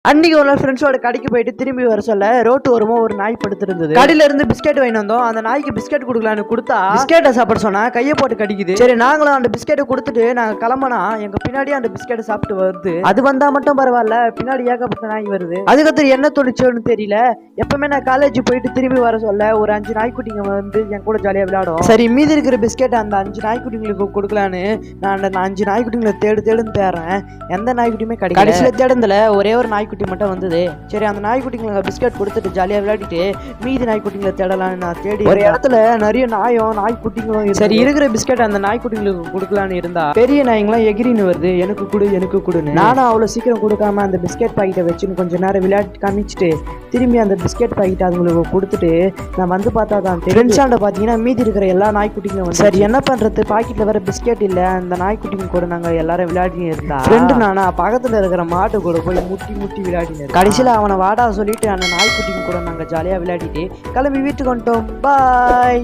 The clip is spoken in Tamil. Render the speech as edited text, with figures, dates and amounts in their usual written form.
அன்னைக்கு ஒரு நாள் ஃப்ரெண்ட்ஸோட கடைக்கு போயிட்டு திரும்பி வர சொல்ல ரோட்டு ஓரமா ஒரு நாய் படுத்திருந்தது. கடையில இருந்து பிஸ்கெட் வாங்கி வந்தோம். அந்த நாய்க்கு பிஸ்கெட் கொடுக்கலான்னு கொடுத்தா பிஸ்கெட்டை சாப்பிட சொன்னா கையை போட்டு கடிக்குது. சரி நாங்களும் அந்த பிஸ்கெட்டை கொடுத்துட்டு நாங்க கிளம்பினா எங்க பின்னாடியே அந்த பிஸ்கெட்டை சாப்பிட்டு வருது. அது வந்தா மட்டும் பரவாயில்ல, பின்னாடி ஏகப்பட்ட நாய் வருது. அதுக்கப்புறம் என்ன தோணுச்சோன்னு தெரியல. எப்பவுமே நான் காலேஜ் போயிட்டு திரும்பி வர சொல்ல ஒரு 5 நாய்க்குட்டிங்க வந்து என் கூட ஜாலியா விளையாடும். சரி மீதி இருக்கிற பிஸ்கெட் அந்த 5 நாய்க்குட்டிங்களுக்கு கொடுக்கலான்னு நான் அந்த 5 நாய்க்குட்டிங்களை தேடுன்னு தேடுறேன். எந்த நாய்க்குட்டியுமே கிடைக்கல. கடைசியில தேடுந்தல ஒரே ஒரு நாய்க்குட்டி மட்டும் வந்தது. சரி அந்த நாய்க்குட்டிங்களுக்கு பிஸ்கட் கொடுத்துட்டு ஜாலியா விளையாடிட்டு மீதி நாய்க்குட்டிங்களை தேடலான்னு நான் தேடி ஒரு இடத்துல நிறைய நாய்க்குட்டிங்களும் சரி இருக்கிற பிஸ்கட் அந்த நாய்க்குட்டிங்களுக்கு கொடுக்கலான்னு இருந்தா பெரிய நாய்ங்களாம் எகிரின்னு வருது. எனக்கு கொடுன்னு நானும் அவ்வளவு சீக்கிரம் கொடுக்காம அந்த பிஸ்கெட் பாக்கெட்டை வச்சுன்னு கொஞ்ச நேரம் விளையாட்டு காமிச்சிட்டு திரும்பி அந்த பிஸ்கெட் பாக்கெட் அதுங்களுக்கு கொடுத்துட்டு நான் வந்து பார்த்தா தான் ஃப்ரெண்ட்ஸாண்ட பாத்தீங்கன்னா மீதி இருக்கிற எல்லா நாய்க்குட்டிங்களும் வந்து சரி என்ன பண்றது, பாக்கெட்ல வேற பிஸ்கெட் இல்ல. அந்த நாய்க்குட்டிங்க கூட நாங்க எல்லாரும் விளையாடி இருந்தா ஃப்ரெண்டு நானா பக்கத்துல இருக்கிற மாட்டு கூட போய் முட்டி விளையாடினேன். கடைசியில அவனை வாடா சொல்லிட்டு அந்த நாய்க்குட்டிங்க கூட நாங்க ஜாலியா விளையாடிட்டு கிளம்பி வீட்டுக்கு வந்துட்டோம். பாய்.